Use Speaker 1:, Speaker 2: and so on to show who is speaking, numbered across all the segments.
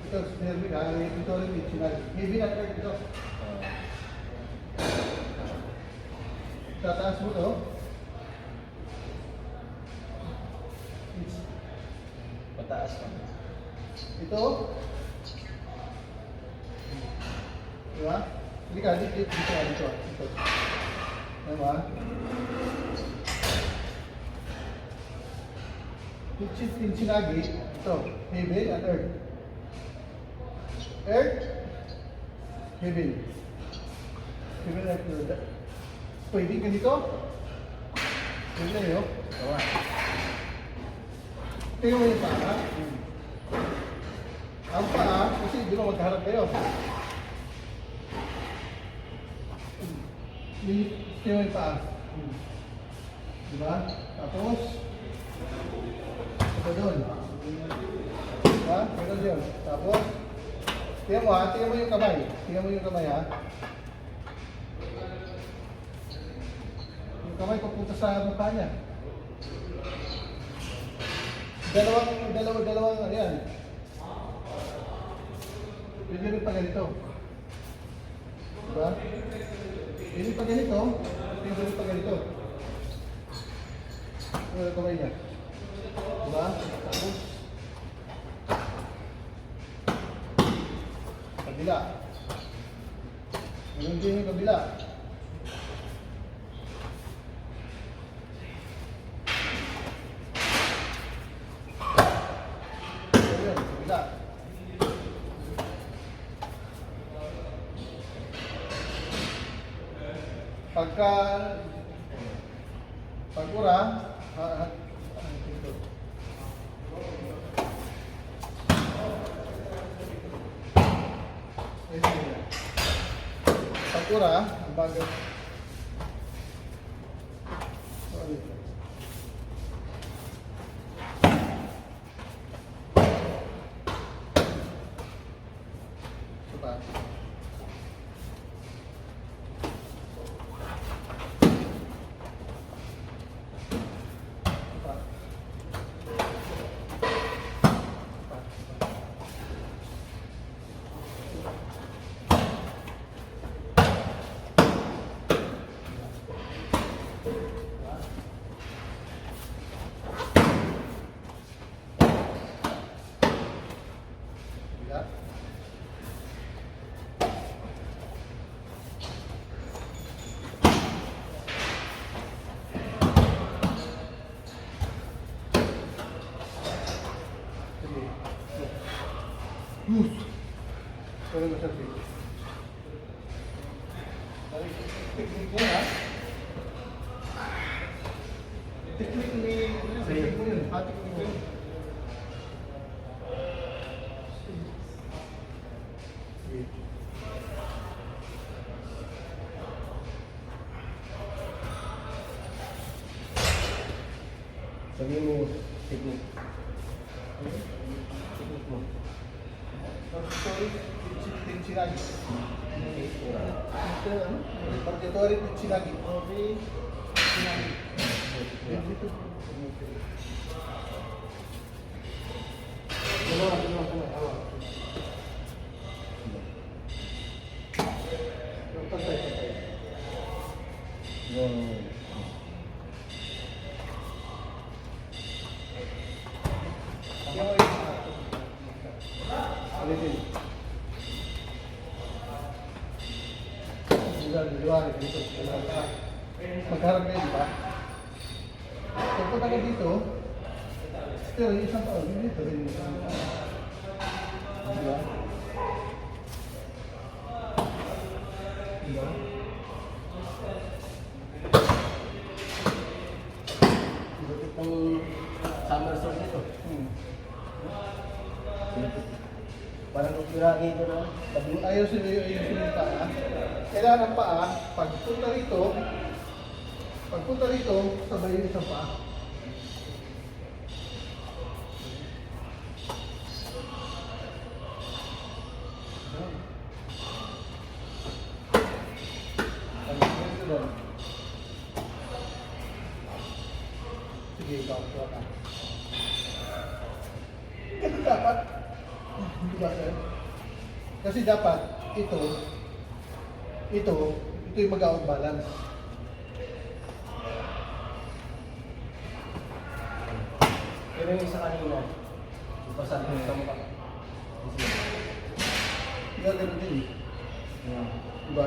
Speaker 1: Ito, nerve ka, ito ulit yung sinag. Heavy na trek ito. Tataas mo to.
Speaker 2: Pataas pa.
Speaker 1: Ito. Diba? Hindi ka, dito. Diba? Yung sinagi, ito, heavy at earth. Earth, heavy. Heavy at earth. Pwede ka dito? Pwede na yun.
Speaker 2: Gawa.
Speaker 1: Tingnan mo yung paa. Ang paa, kasi di ba magkaharap kayo. Tingnan mo yung paa. Diba? Tapos, ito doon. Diba? Meron yun. Tapos, tingnan mo ha, tingnan mo yung kamay. Tingnan mo yung kamay ha. Yung kamay papunta sa mukha niya. Dalawang, ano yan. Pwede rin pa ganito. Diba? Pwede pa ganito. Pwede rin pa ganito. Ito yung kamay niya. Diba? Tapos, kabila. Ganun din yung kabila. Ayun, kabila. Pagkura, pagkura, ang bagay. Sorry. Ito pa. Pero mo sabi. Teknik mo ha? Teknik ni... Teknik mo yun. Teknik mo yun.
Speaker 2: Sabi mo, teknik. Teknik mo.
Speaker 1: Pagkatory, tinsinagi. Pagkatory, tinsinagi. Okay. Tinsinagi. Dalawa. Patay. Ulitin. Dalawa dito. Magharap kayo, di ba? Kung punta ka dito, still, yung isang taon, yung dito rin yung isang taon. Di ba? Di ba?
Speaker 2: Ito pang somersault nito. Parang upiragi ito na.
Speaker 1: Ayusin yung paa. Kailangan ang paa, pagpunta rito, sabay yung isang paa. Sige, ikaw ka. Ganun dapat. Di ba, sir? Kasi dapat, ito yung mag-out balance.
Speaker 2: Pero yung isa kanina, ipasal mo sa mukha.
Speaker 1: Gagano din eh. Di ba?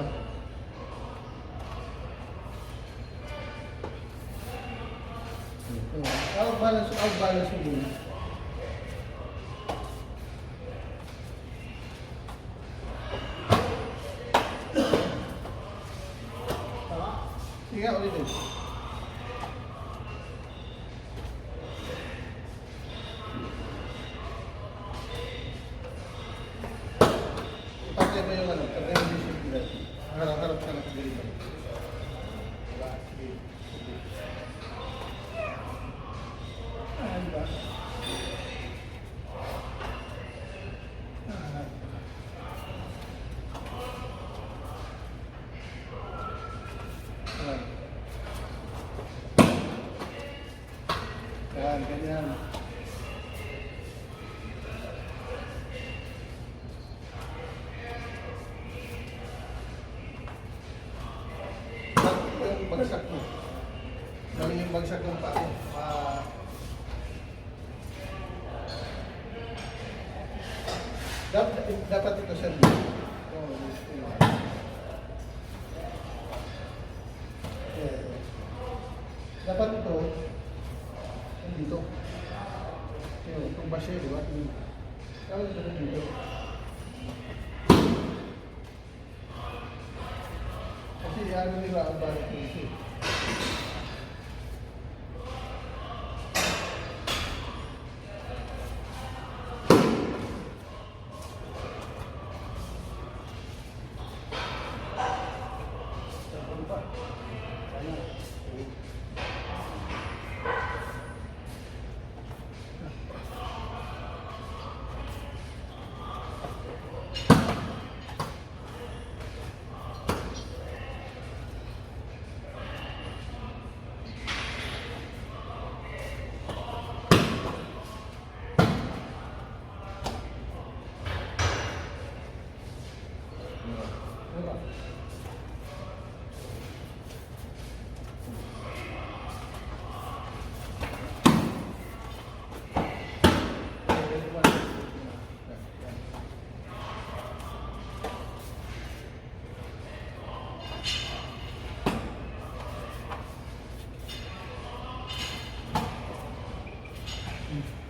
Speaker 1: Out balance mo din. Sige nga, ulitin. Ipatay mo yung ano, patay mo yung safety. Harap ka na pag-deliver. Diba? Sige. Diba? Yan, ganyan. Yung bagsak mo. Dali yung bagsak ng pako. Dapat ito sir. Dapat ito dito. Itong basyo, di ba? Kaya ito dito. Kasi ano nila ang balik dito.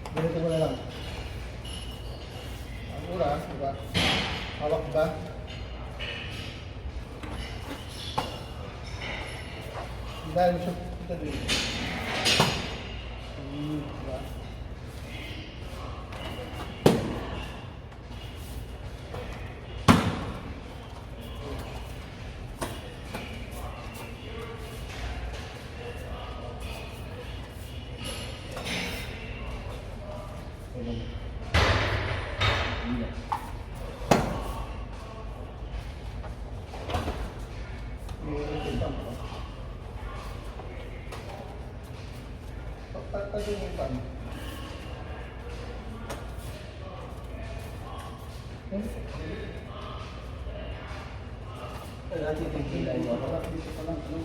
Speaker 1: Ganito mo na lang. Ang oras, di ba? Hawak ba? Dahil siya ito din. Di ba? Pagpagpagin yung pan.
Speaker 2: Natin yung kilay mo.
Speaker 1: Dito pa lang, ano?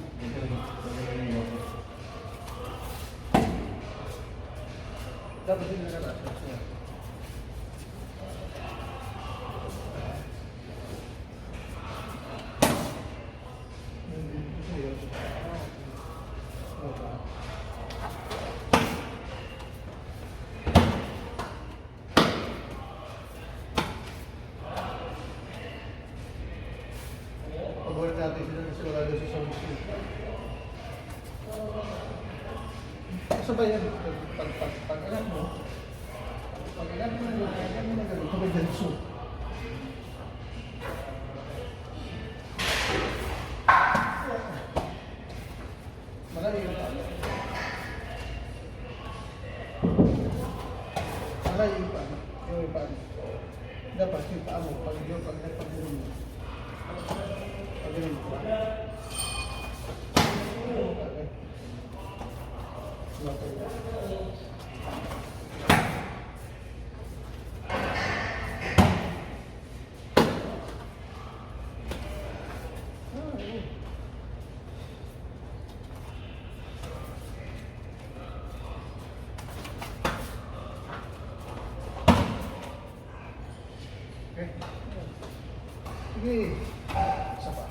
Speaker 1: Dapat din nakalasa siya. Pag-work natin sila kasi wala doon sa service. Sabay yan. Pag-alam mo, pag-alam mo na gano'n, pag-alam Malayo yung paa. Malayo yung paa. Yung paa. Dapat yung paa mo, pag nagpag-inom mo. Pag-inom mo ba? Okay. Sige. Isa pa.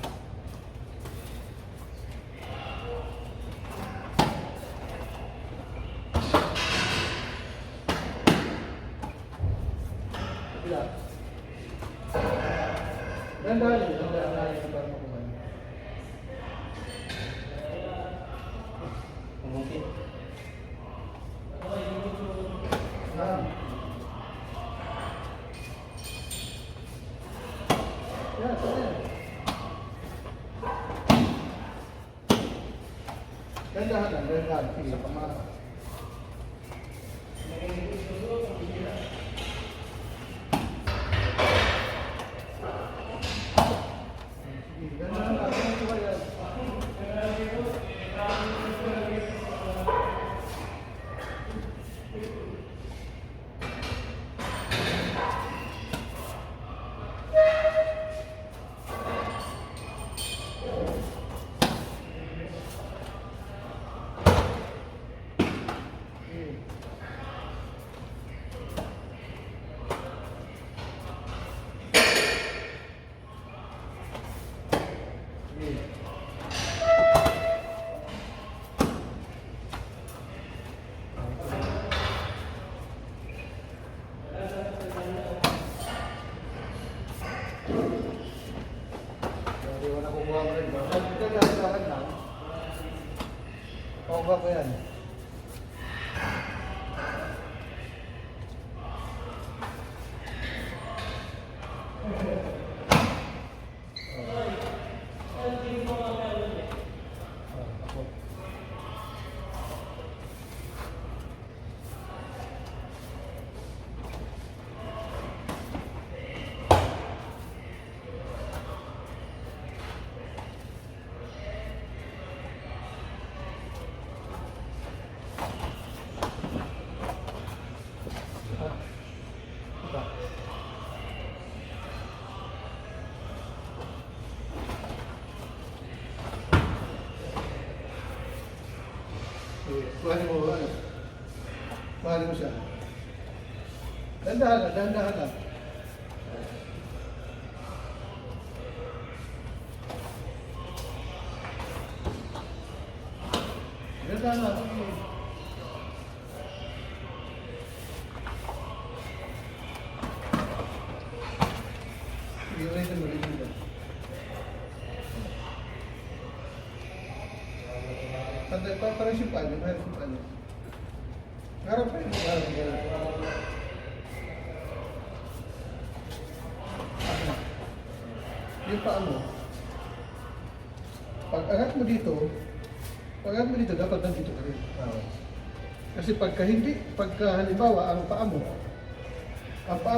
Speaker 1: Ilan? Dahan-dahan para makuha.
Speaker 2: Pumungkit.
Speaker 1: Yan. Yan, so yan. Dahan-dahan lang, dahan-dahan. Sige, pamara. Sige, dahan-dahan lang. Makuha yan. Sige. Sige. Hindi ko nakukuha mo rin. Dahan-dahan lang. Pakuha ko yan. Kuhanin mo ano? Kuhanin mo siya. Dahan-dahan lang, dahan-dahan lang. Dahan-dahan lang. Sige, ulitin mo, ulitin mo. Parang simpanya, parang simpanya. Harap pa yun. Harap. Yung paa mo, pag angat mo dito, dapat nandito ka rin. Kasi pagka halimbawa, ang paa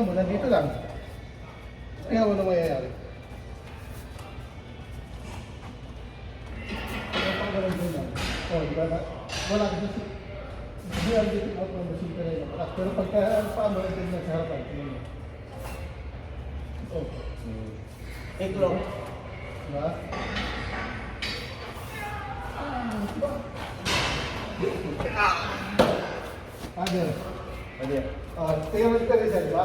Speaker 1: mo nandito lang, kaya wala mayayari. Oh, di ba na? Wala ka sa hindi ang dito out ng machine ka rin. Pero pagka ang paa mo nandito na sa harapan. Oh.
Speaker 2: Iklong.
Speaker 1: Diba? Agad.
Speaker 2: Pwede.
Speaker 1: Tingnan mo ka rin siya, diba?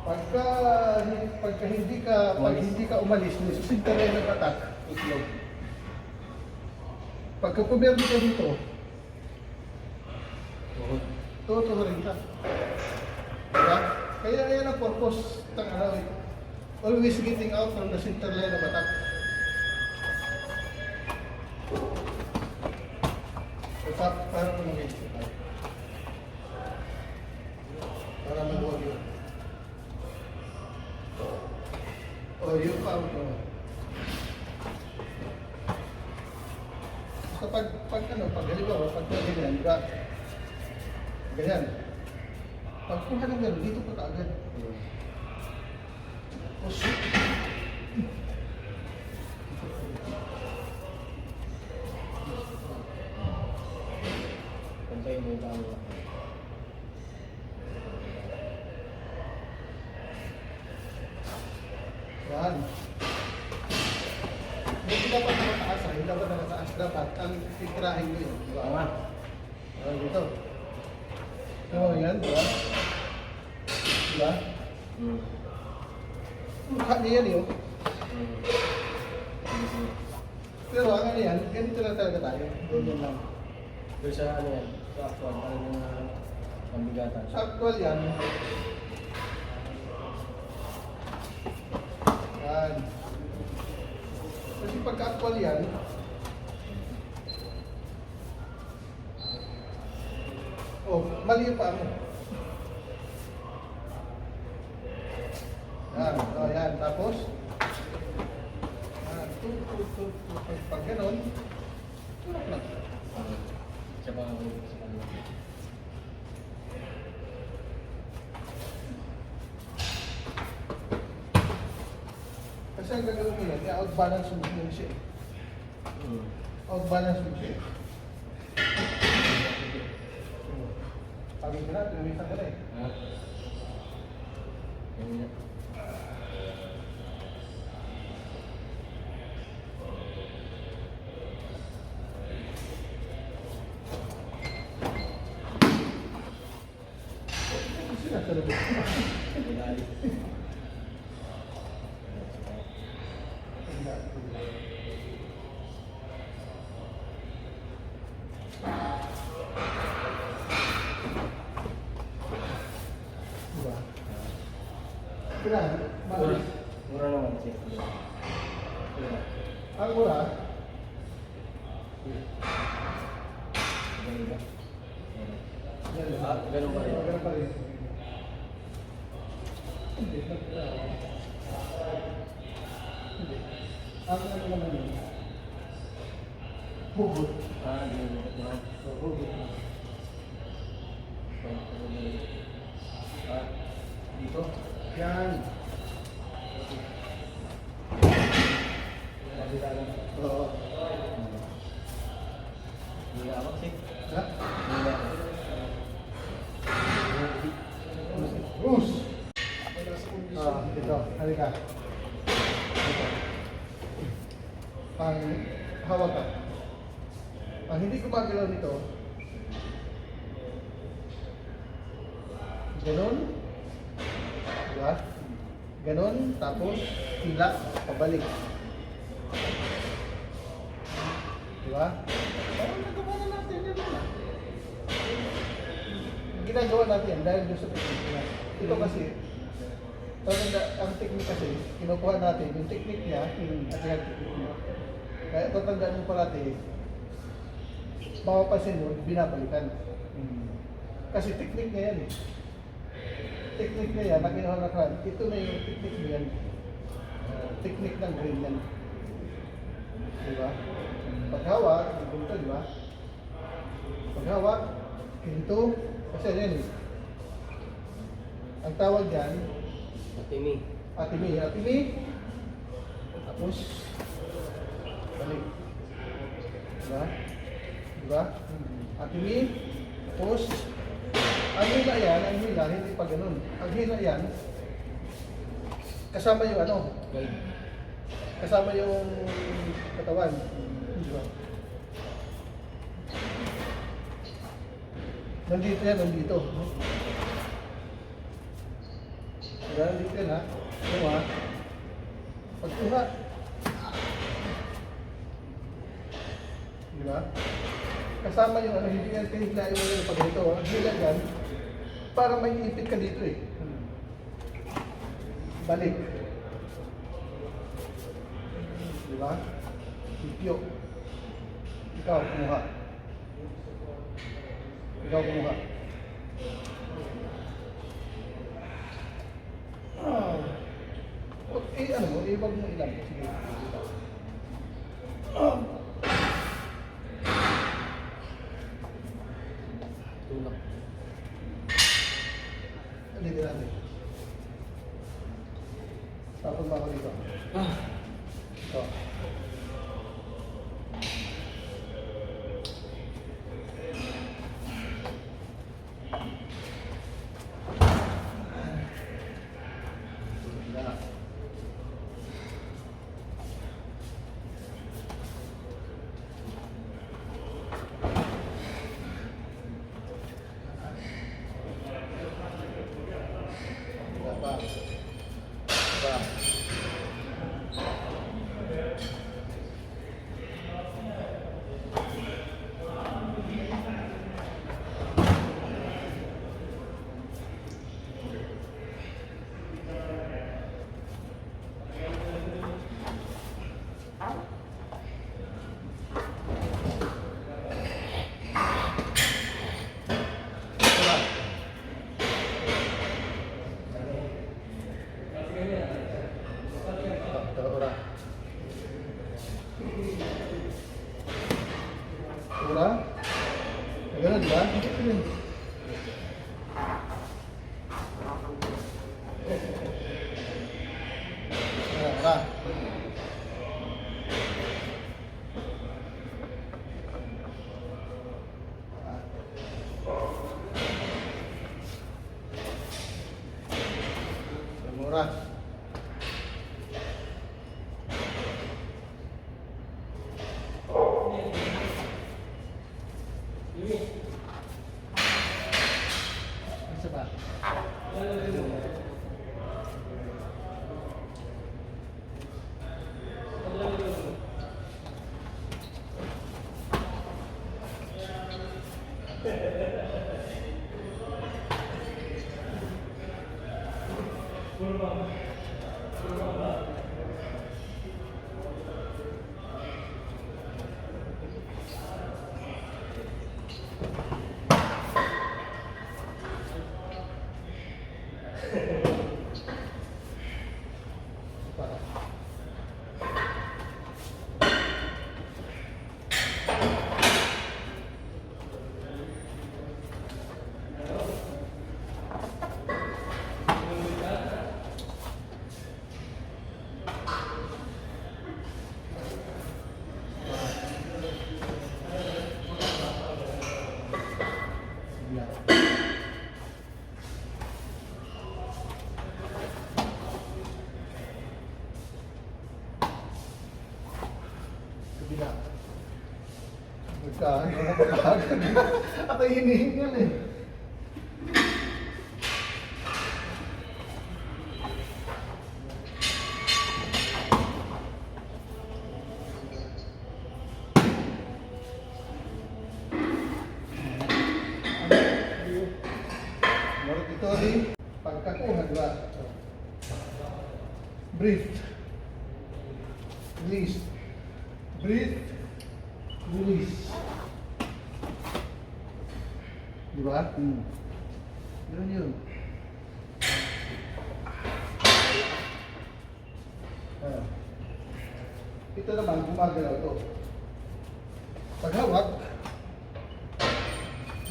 Speaker 1: Pag hindi ka umalis, susinta rin ng patak.
Speaker 2: Iklong.
Speaker 1: Pagka pumerdi ka dito,
Speaker 2: Tuhod.
Speaker 1: tutuho rin ka. Diba? Kaya yan ang purpose ng always getting out from the center line of attack. Para ko mag-isip. Para mag-huwag yun. Yung pa mo. So pag halimbawa, pag ganyan, diba? Ganyan. Pag kuha ng gano'n, dito pa kaagad. Oh, shit.
Speaker 2: Pantayin mo yung tao.
Speaker 1: Yan. Hindi dapat nakataas, hindi dapat nakataas. Dapat ang titirahin mo yun. Diba?
Speaker 2: Tama.
Speaker 1: Dito. Oo, yan, diba? Diba? Mukha niya yan yun.
Speaker 2: Hmm. Sige, sige.
Speaker 1: Pero ang ano yan, ganito lang talaga tayo. Ganyan lang.
Speaker 2: Pero sa ano yan, sa actual, parang yung pambigatan.
Speaker 1: Sa actual yan. Yan. Kasi pagka actual yan, oh, mali yung paa mo. Yan, oh, yan. Tapos, yan, pag ganon, tulak lang.
Speaker 2: Siya pa ako sa kanila.
Speaker 1: Kasi ang gagawin mo yan, i-outbalance mo yun siya.
Speaker 2: Hmm.
Speaker 1: Outbalance mo siya. Pag ka na, tumisan ka na eh.
Speaker 2: Ha? Yan yan.
Speaker 1: Sinasalubog ko.
Speaker 2: Pinali.
Speaker 1: Diba? Kailan?
Speaker 2: Mura. Mura naman siya.
Speaker 1: Ang mura,
Speaker 2: Ganun ba?
Speaker 1: ganun.
Speaker 2: Ah, ganun pa rin.
Speaker 1: Ganun pa rin. Hindi. Hindi. Ang ano naman yun? Hugot.
Speaker 2: Ah, ganun ba?
Speaker 1: So, hugot.
Speaker 2: Ah, dito?
Speaker 1: Yan.
Speaker 2: Kabila lang.
Speaker 1: Oo.
Speaker 2: Hindi na ako, sik.
Speaker 1: Ha?
Speaker 2: Hindi na ako.
Speaker 1: Bruce! Ito. Halika. Ito. Pang hawak ka. Ang hindi gumagalaw nito, ganon. Diba? Ganon, tapos hila, pabalik. Diba? Parang nagawa na natin yun na. Ginagawa natin yan dahil doon sa technique niya. Ito kasi, ang technique kasi, kinukuha natin yung technique niya at yung technique niya. Kaya tatandaan mo parati, mapapansin mo, binabalikan. Kasi technique niya yan eh. Technique niya yan, na kinuha na kan, ito na yung technique niya yan. Technique ng green yan. Diba? Paghawak, ganito, diba? Paghawak, ganito, kasi yan eh. Ang tawag yan,
Speaker 2: Atimi.
Speaker 1: atimi. Atimi, tapos, balik. Diba? Diba? Atimi, tapos, ang hila yan, ang hila, hindi pa ganun. Ang hila yan, kasama yung ano,
Speaker 2: Guide.
Speaker 1: kasama yung katawan. Diba? Nandito yan, nandito. Diba, nandito yan ha. Kuha. Pagkuha. Diba? Kasama yung ano, hindi yan kahiglain mo yung pag ito. Ang hila yan, para may ipit ka dito eh. Balik. Diba? Ipyo. Ikaw, kumuha. Ikaw, kumuha. Ah. Ano mo, ibag mo ilan. Sige. Ah.
Speaker 2: Tulak.
Speaker 1: Dito natin. Tapos mo ako dito.
Speaker 2: Ah.
Speaker 1: Ito.
Speaker 2: Tulak.
Speaker 1: Diba pa? Diba? ba? Ito rin. Wala. Mura. Isa ba? Kabila. Magkaan, magkaan. Ako hinihingal eh. Baru ito rin, pagkakuha, di ba? Breathe. Release. Breathe. Release. Di ba? Yun yun. Ah. Ito naman, gumagalaw ito. Paghawak,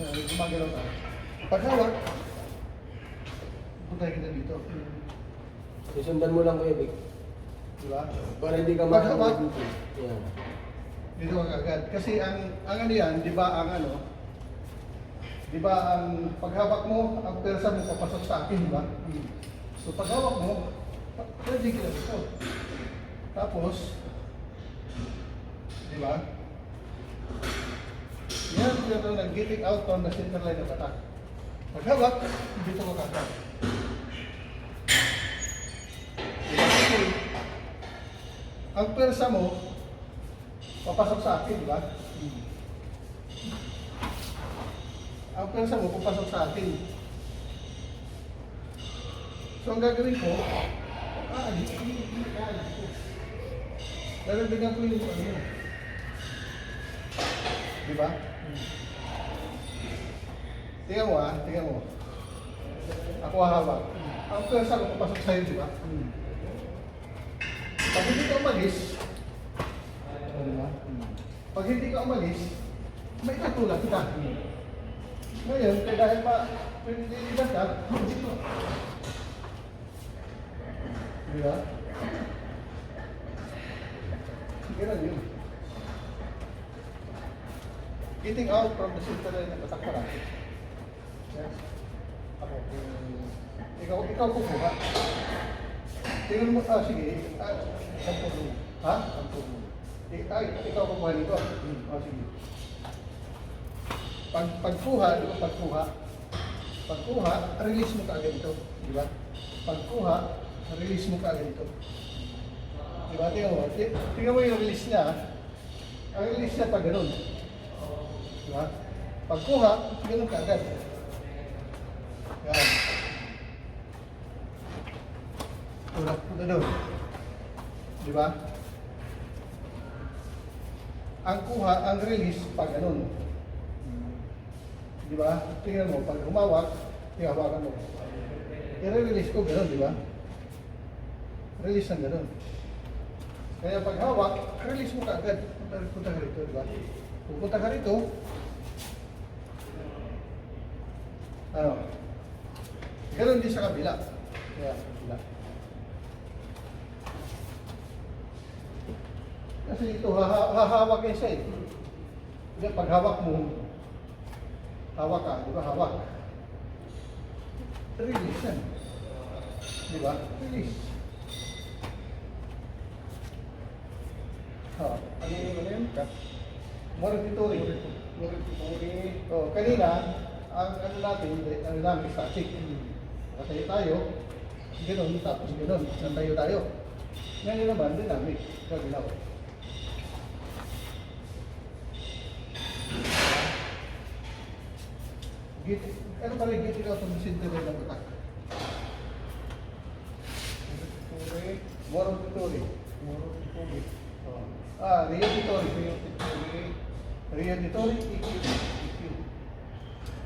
Speaker 1: gumagalaw ka. Paghawak, punta kita dito.
Speaker 2: Susundan mo lang Kuya Vic.
Speaker 1: Di ba?
Speaker 2: Para hindi ka
Speaker 1: Paghawak.
Speaker 2: dito. Yan.
Speaker 1: Dito ka agad. Kasi ang ano yan, di ba ang ano, di ba ang paghawak mo, ang persa mo papasok sa akin, di ba? So paghawak mo, pwede kita dito. Tapos, di ba? Yan yung nag-getting out on the center line of attack. Paghawak, dito ko kagad. Diba? Kasi, ang persa mo, papasok sa akin, di ba? Ang persa mo, papasok sa akin. So, ang gagawin ko, dito. Lalagdagan ko yung ano mo. Di ba? Tingnan mo tingnan mo. Ako hahawak. Ang persa ko papasok sa'yo, di ba? Pag hindi ka umalis, di ba? Pag hindi ka umalis, may katulad kita. Ngayon, kaya dahil piniligas ka, dito. Di ba? Ganun yun. Getting out from the center line ng attack pala. Yes. Ako. Ikaw kukuha. Tingnan mo, sige. Sampung. Ha? Sampung. Ikaw kukuha dito. Sige. Pagkuha, di ba pagkuha? Pagkuha, release mo kaagad ito. Di ba? Pagkuha, release mo kaagad ito. Di ba? Tingnan mo yung release niya. Ang release niya pag ganun. Di ba? Pagkuha, ganun kaagad. Yan. Punta doon. Di ba? Ang kuha, ang release pag ganun. Di ba? Tingnan mo, pag humawak, hawakan mo. I-release ko ganun, di ba? Release ng ganun. Kaya pag hawak, release mo kaagad. Punta ka rito, di ba? Pupunta ka rito, Ano? Ganon din sa kabila. Kaya, kabila. Kasi ito, hahawak yan siya eh. Hindi, pag hawak mo, hawak ka, di ba? Hawak. Release yan. Di ba? Release. Ano yun? Morituri. Oh, kanina, ang ano natin, ang namin static. Nakatayo tayo, gano'n, tapos gano'n, nantayo tayo. Ngayon naman, dynamic. Gagalaw. Ano pa rin getting out of the center ng utak? Morituri. Reunitori, EQ.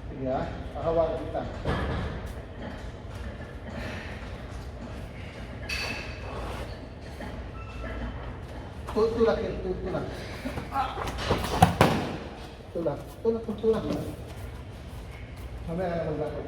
Speaker 1: Sige ha, hahawakan kita. Tulak yan, tulak. Tulak. Mamaya ka na maglakad.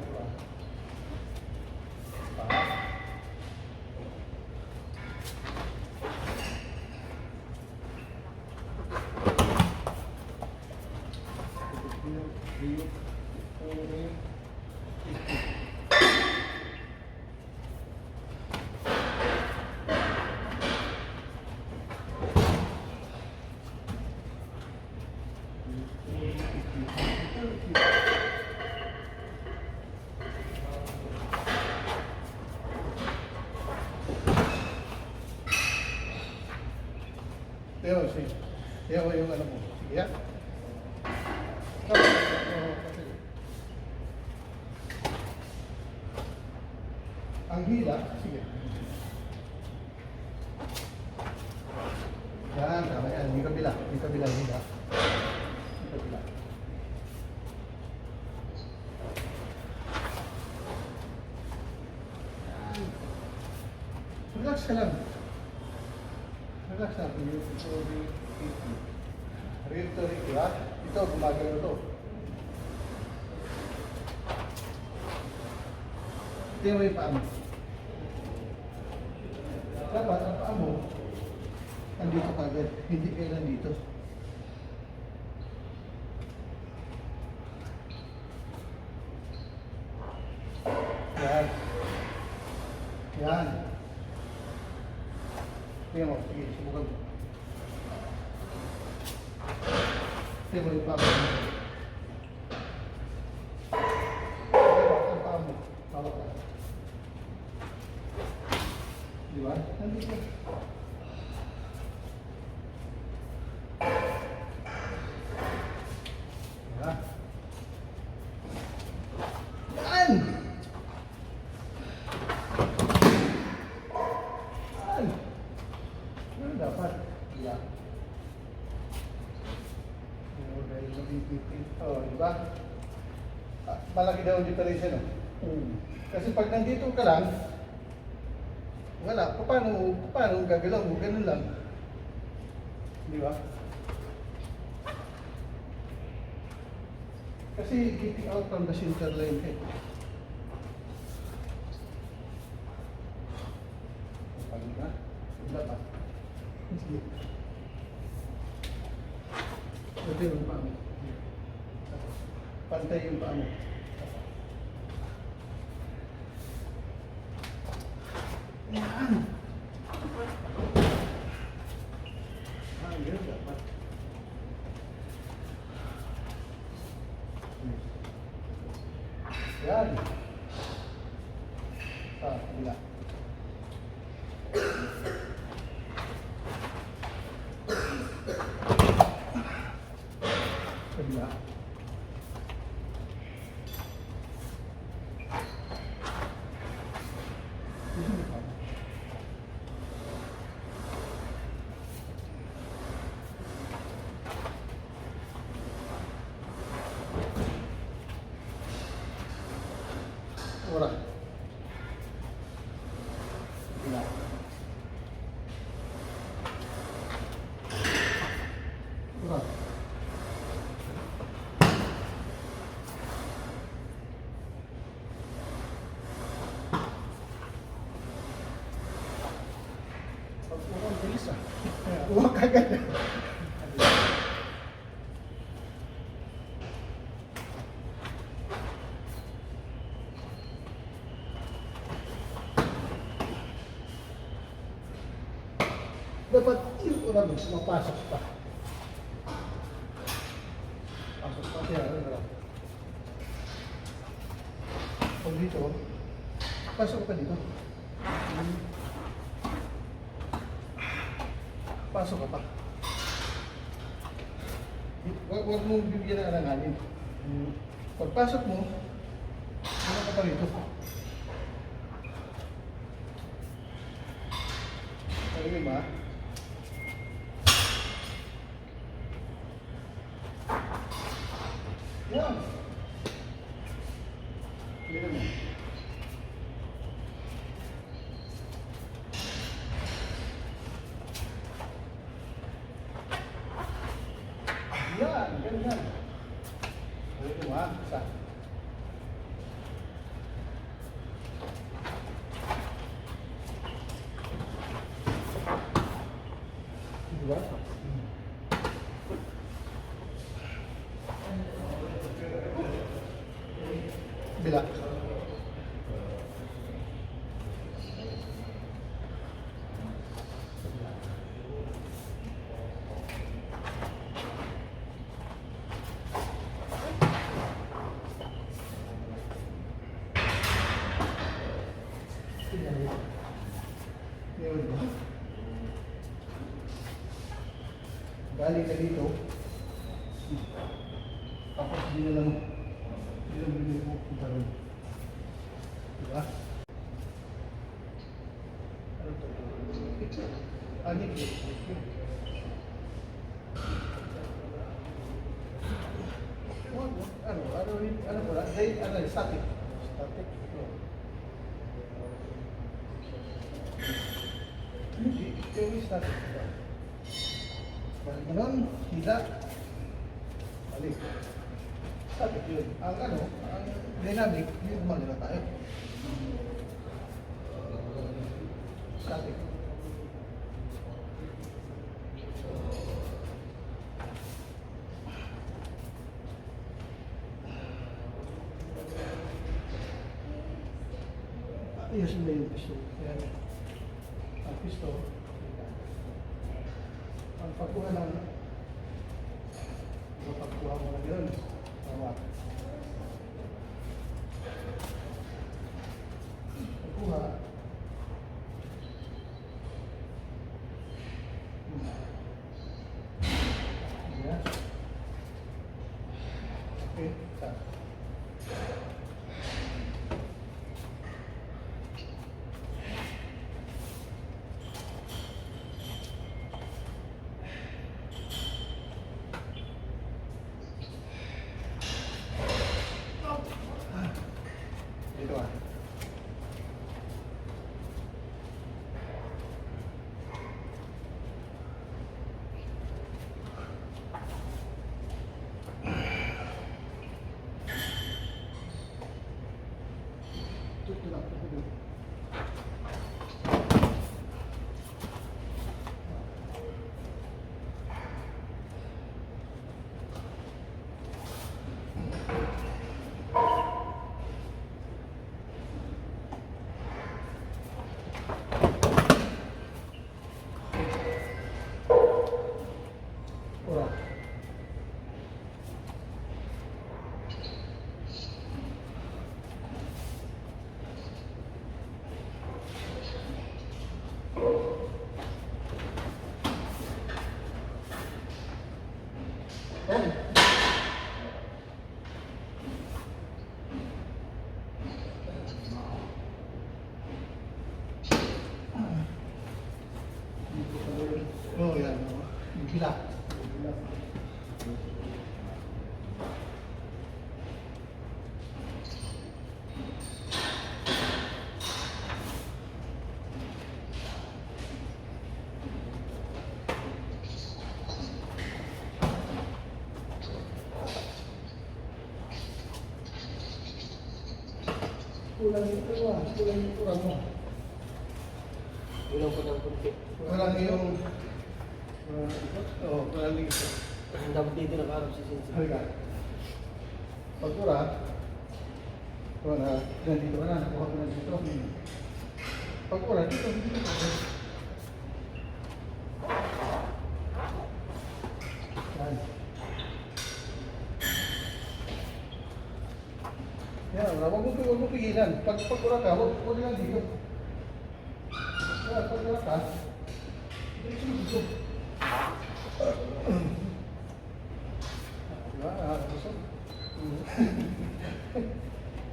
Speaker 1: Teo yung ano mo. Sige ya. Ang hila, sige. Yan, tama yan. Di kabila hila. Di kabila. Relax ka lang. Relax na. Rito, ha? Ito, gumagano to. Ito mo yung paa mo. Dapat, ang paa mo, nandito kagad. Hindi kayo nandito. Yan. Yan. Tingnan mo, sige, subukan mo. Tingnan mo yung paa mo. Ang paa mo. Hawak ka. Di ba? Nandito. Yan. Yan! Yan dapat. Yan. Oh, di ba? Malaki daw ang difference, no? Kasi pag nandito ka lang, wala. Paano gagalaw mo? Ganun lang. Di ba? Kasi getting out from the center line eh. Pagod na? Wala pa. Sige. Ito yung paa mo. Pantay yung paa mo. Yan! Yun dapat. Yan! Bila. Bila. Ora. Bila. kagad. Dapat yung ulam, mapasok pa. Pasok pa siya, ano na lang. Pag dito, pasok ka dito. Pasok ka pa. Huwag mong bibigyan ng alanganin. Pagpasok mo, ano ka pa rito? Ano ba? Yan. Tignan mo. Yan, ganyan. Tignan mo ha, isa. Diba? Bila. Yun. Galing na dito. Tapos di na lang pupunta rin. Diba? Ano to? Anik. Ano pala? Static. Static. Hindi, yung static. Balik mo nun, hila. Balik. Static yun. Ang dynamic, yung gumagana tayo. Static. Ayusin mo yung pisto. Yan. Ang pisto. Ang pagkuha lang. Ang pagkuha mo na gano'n. Tama. Pagkuha. Yan. Okay. Sa. Dito ah. Ito lang. Ora. Oh. Oh, yan. Gila. Kulang yung kurang mo.
Speaker 2: Kulang pa ng kunti.
Speaker 1: Kulang yung Oo, walang likod.
Speaker 2: Dapat dito nakaharap si Sensei.
Speaker 1: Halika. Pagkura, wala, nandito ka na, nakuha ko na dito. Pagkura, dito. Yan. Yan, huwag mo pigilan. Pagkura ka, huwag lang dito. Yan, pagkura ka, dito. Diba? Gusto?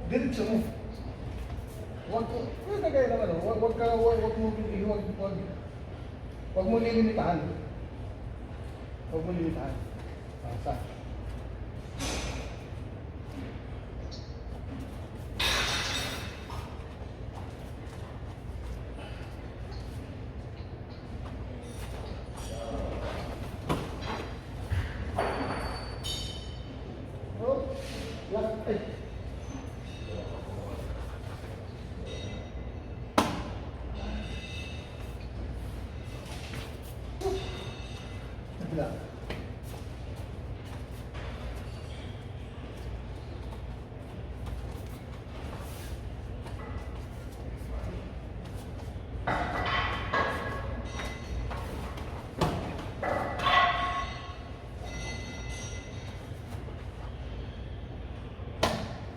Speaker 1: Diretso mo. Wag na gaya naman, wag mo lilimitahan. Wag mo limitahan. Basta. Oh, wag. Ay. Kabila.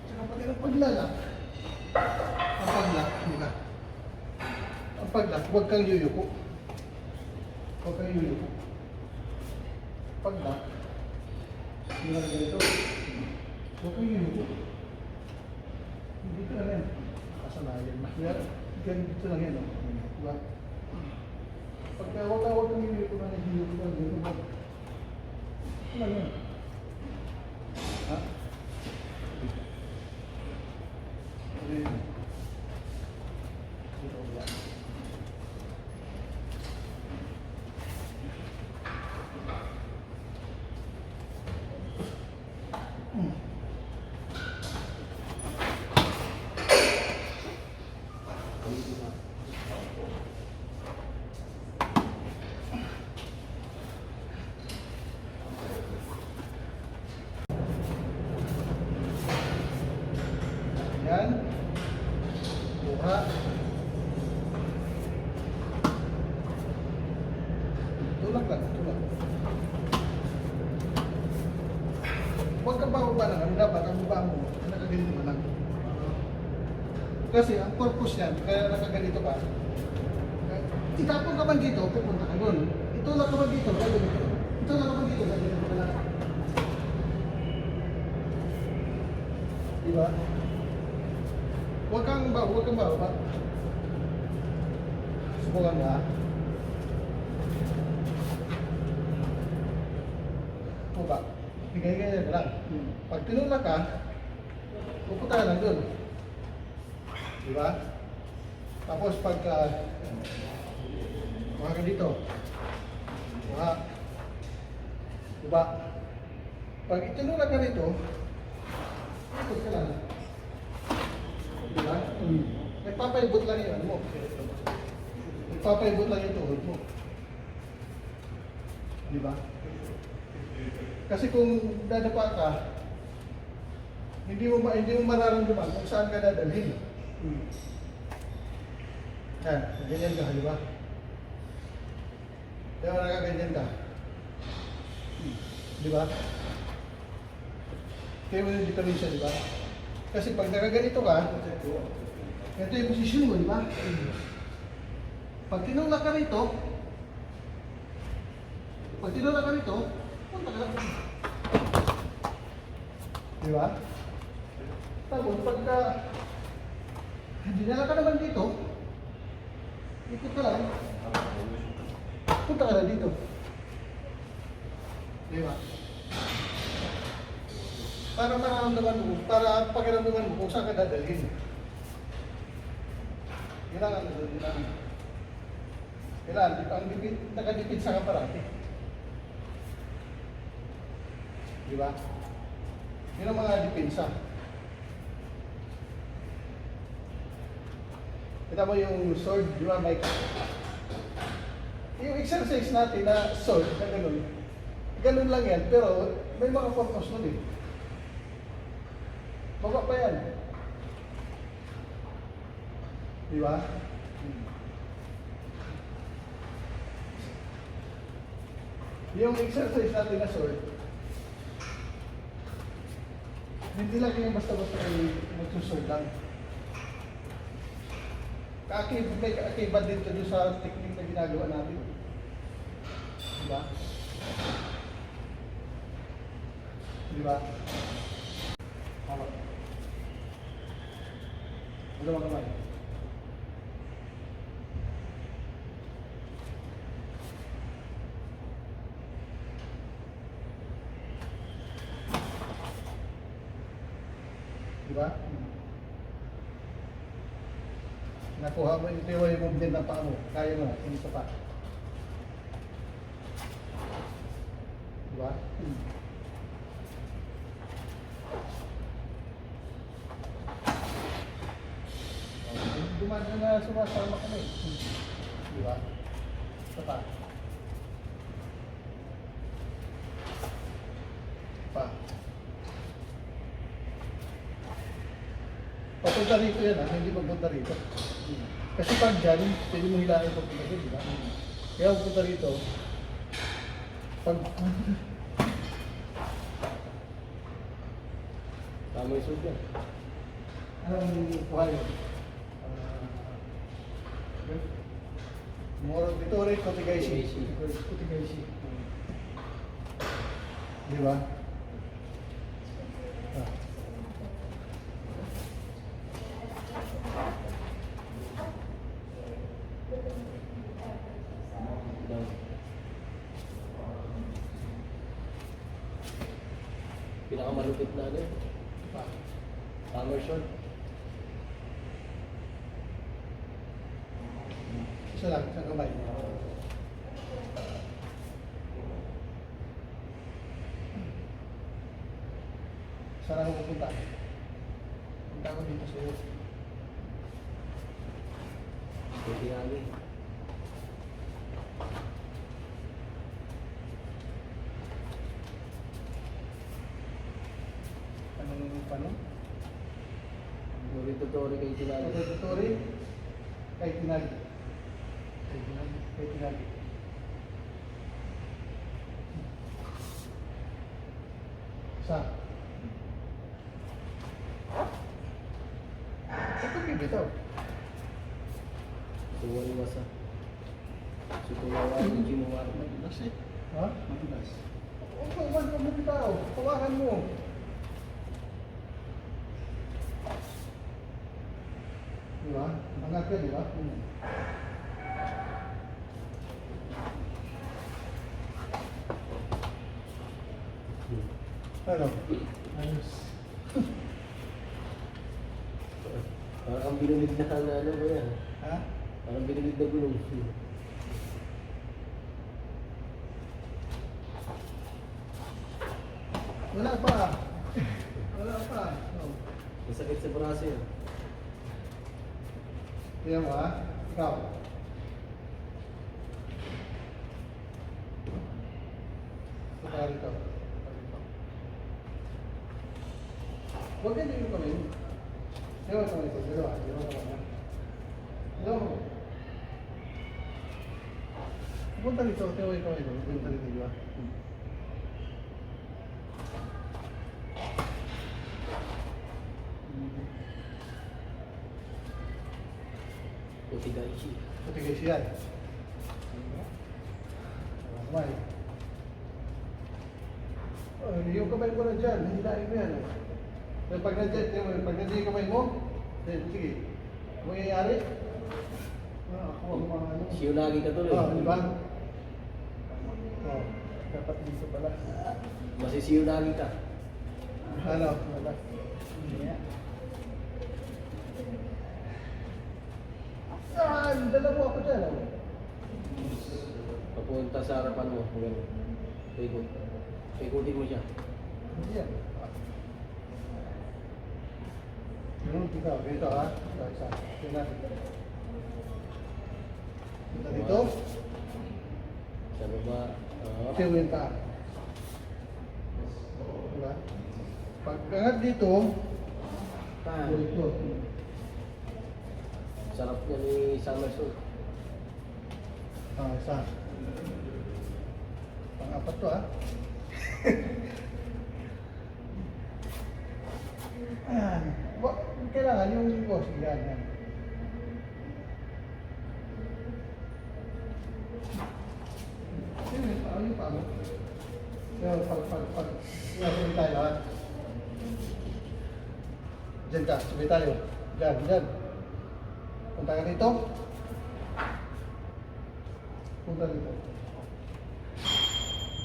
Speaker 1: Tsaka pag paglalak, ang paglak, diba? Ang paglak, huwag kang yuyuko. Huwag kang yuyuko. Paglak, hindi na ganito. Huwag kang yuyuko. Dito lang yan. Kasanayan. Ganito lang yan. Diba? Pagka huwag kang yuyuko na yuyuko na ganito. Ito lang yan. Ha? Dito lang. Yan. Buha. Tulak lang, tulak. Huwag kang bababa lang. Ang dapat, ang baba mo, nakaganito ka lang. Kasi ang purpose yan, kaya nakaganito ka. Itapon ka man dito, pupunta ka doon. Itulak ka man dito, gagawin. Itulak ka man dito, gagawin ka lang. Diba? Huwag kang bababa. Subukan ka. Baba. Bigay-gaya ka lang. Pag tinulak ka, pupunta ka lang doon. Diba? Tapos pagka kuha ka dito. Kuha. Diba? Pag itinulak ka dito, ikot ka lang. Diba? Nagpapaibot lang yung ano mo. Nagpapaibot lang yung tuhod mo. Diba? Kasi kung dadapa ka, hindi mo mararamdaman kung saan ka dadalhin. Yan, ganyan ka, di ba? Di ba nakaganyan ka? Di ba? Kaya mo yung diferensya, di ba? Kasi pag nakaganito ka, ito yung posisyon mo, di ba? Pag tinulak ka rito, punta ka lang. Di ba? Tapos pagka dinala ka naman dito, ikot ka lang, punta ka lang dito. Di ba? Para mararamdaman mo, para pakiramdaman mo kung saan ka dadalhin. Kailangan na doon, kailangan, ang dipit, nakadipit sa kaparati. Di ba? Yun ang mga depensa. Kita mo yung sword, di ba, Mike? Yung exercise natin na sword, na ganun, ganun lang yan, pero may mga purpose nun eh. Baba pa yan. Di ba? Yung exercise natin na sword, hindi lang yung basta-basta kayo magsusword lang. May kaakibat din ito doon sa technique na ginagawa natin. Diba? Diba? Hawak. Dalawang kamay. Diba? Nakuha mo yung tiwala yung movement ng paa mo. Kaya mo, hindi pa pa. Diba? Dumanda na sumasama ka na eh. Diba? Isa pa. Pa. Papunta rito yan ha, hindi papunta rito. Kasi pag dyan, pwede mo hilahin papunta rito, di ba? Kaya papunta rito, pag...
Speaker 2: Tama yung suit yan.
Speaker 1: Anong kuha yun? Moro dito rin, Kotigaishi. Kotigaishi. Di ba? Ah.
Speaker 2: Down. Pinakamalupit na ano. Hammer shot.
Speaker 1: Isa lang, isang kamay. Saan ako pupunta? Punta ko dito sa iyo.
Speaker 2: Pwede namin.
Speaker 1: Anong paano?
Speaker 2: Tutori kayo tinali.
Speaker 1: Tutori kay Tinali. Kay Tinali. Sa? Ito bibitaw.
Speaker 2: Tuwari masa. Sutunawa ni Jimuwar.
Speaker 1: Madulas eh. Ha? Madulas. Huwag ka bumitaw. Tawakan mo. Diba? Angat ka, diba? Ano? Ayos.
Speaker 2: Parang binulig na ano ba yan?
Speaker 1: Ha?
Speaker 2: Parang binulig na gulong.
Speaker 1: Wala pa. Wala pa. Oh.
Speaker 2: Masakit sa braso yan.
Speaker 1: Tingnan mo ha. Ikaw. Punta rito. Huwag ka din yung kamay mo. Dalawa kamay ko. Dalawa kamay. Dalawa mo. Punta rito. Dalawa yung kamay ko. Punta rito, di ba?
Speaker 2: Kotigaishi.
Speaker 1: Kotigaishi yan. Kamay. Yung kamay mo na dyan, hilahin mo yan. Pero pag nandiyan yung kamay mo, sige. Kung nangyayari, ako ang mga ano.
Speaker 2: Siyo lagi ka tuloy.
Speaker 1: Di ba? Dapat dito pala.
Speaker 2: Masisiyo lagi ka.
Speaker 1: Ano? Wala. Yan! Dalawa ako dyan. Oh.
Speaker 2: Papunta sa harapan mo. Ganun. Paikot. Paikutin mo siya.
Speaker 1: Hindi yan. Ikaw, dito ha. Isa. Tingnan. Punta dito. Tiyo yung paa. Diba? Pag angat dito, ito.
Speaker 2: Sarap niya ni Summerson.
Speaker 1: Isa. Pang-apat to Ayan. Kailangan yung boss. Yan. Yung paa mo. Yung pag. Yung tayo lahat. Diyan ka. Sabay tayo. Diyan. Punta ka dito. Punta dito.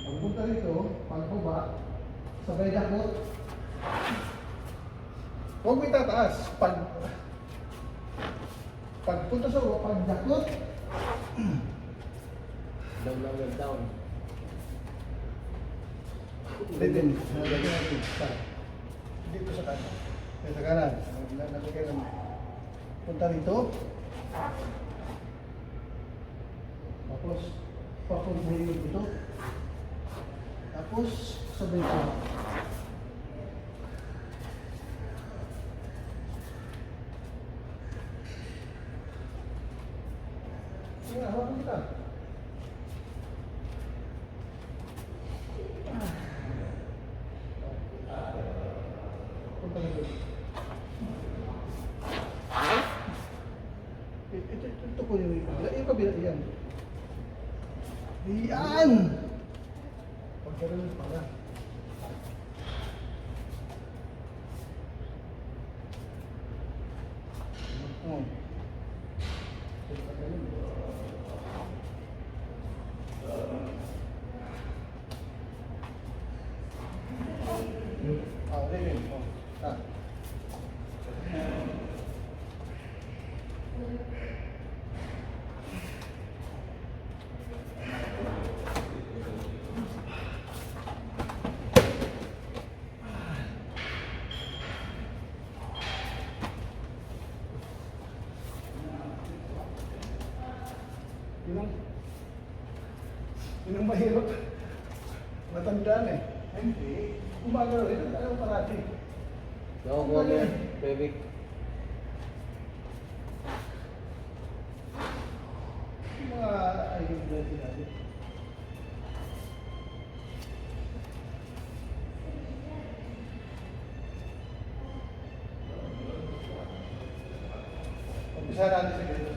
Speaker 1: Pag punta dito, pagbaba, sabay dakot. Huwag mo itataas. Pag punta sa ulo, pag dakot.
Speaker 2: Down.
Speaker 1: Din. Dito sa kanan. Sa kanan. Nalagay naman. Punta dito. Tapos, papuntahin mo dito. Tapos, sabay ka. Sige, hawakan kita. Punta dito. Ito ko yung kabila. Yung kabila, yan. Yan! Pagkaroon pala. Rin. Yun ang mahirap. Matandaan eh. Hindi. Umagalaw rin. Ayaw parati.
Speaker 2: Nakukuha mo yan, baby.
Speaker 1: Yung mga ayun na sinabi. Umpisa natin sa ganito.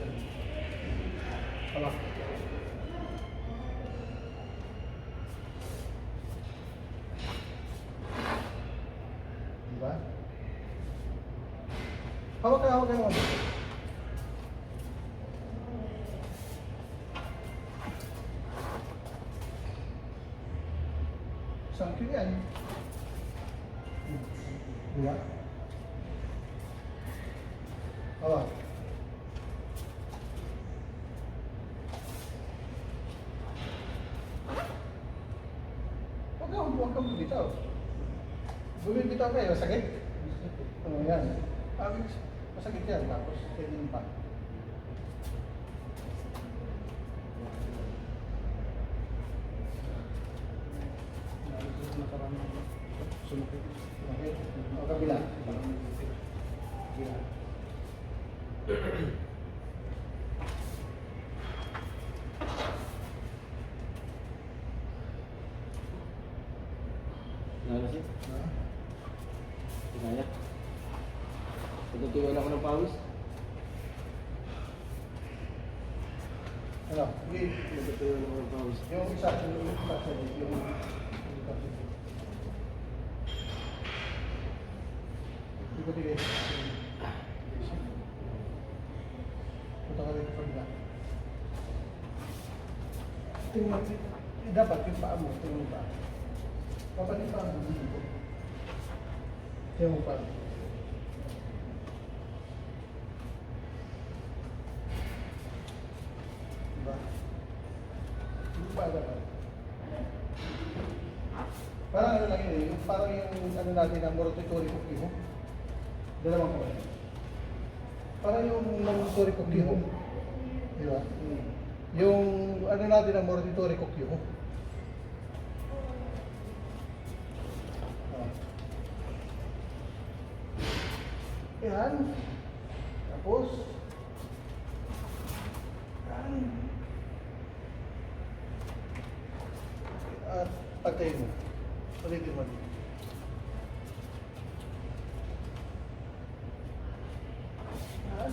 Speaker 1: Tama. Diba? Hawak ka naman. Sangkyo yan. Diba? Hawak. Huwag kang bumitaw. Bumibitaw kayo, masakit. Yan. Masakit yan, tapos ganyan pa. Sumakit. O kabila. Kabila.
Speaker 2: Nalasip? Kaya? Pagkatiwala ko ng pawis?
Speaker 1: Ano? Sige.
Speaker 2: Pagkatiwala ko ng pawis.
Speaker 1: Yung isa, yung tigil. Punta ka rin pagda. Tingnan, dapat yung paa mo, tingnan pa. Dapat yung paa mo, dito. Tingnan mo pa. Diba? Yung paa dapat. Parang ano lang yun, parang yung ano natin ang mortutory kukiho. Dalawang kamay. Parang yung mortutory kukiho. Di ba? Yung ano natin ang mortutory kukiho. Yan. Tapos, yan. At patay mo. Ulitin mo. Yan.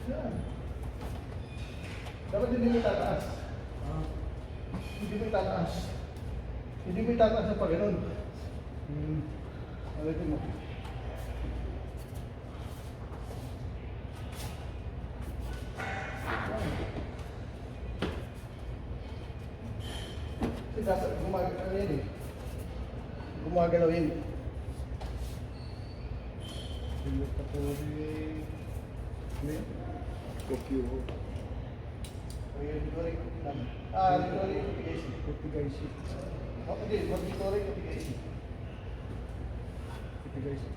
Speaker 1: Yan. Dapat hindi mo itataas. Hindi mo itataas. Hindi mo itataas sa pag-ganon. Ulitin mo. Kasi dapat gumagalaw yan eh. Gumagalaw yan.
Speaker 3: Tokyo.
Speaker 1: Auditory Kotigaishi. Hindi, Auditory Kotigaishi. Auditory Kotigaishi.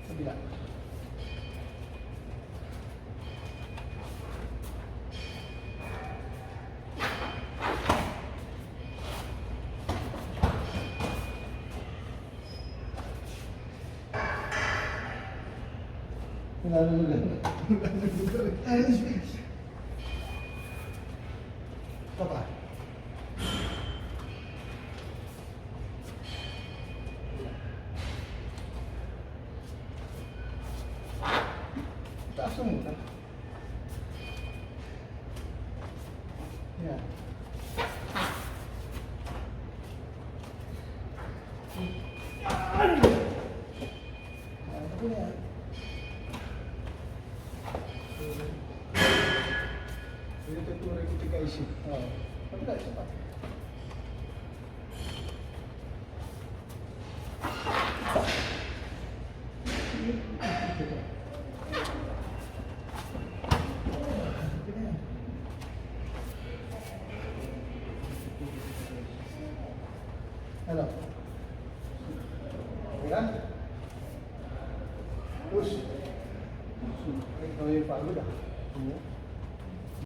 Speaker 1: Kabila. Papa. Taas mo muna. Yan. Ano po yan? Auditory Kotigaishi. Oo. Kabila, isa pa. Ano? Ayan. Terus. Ito yung pagod ah.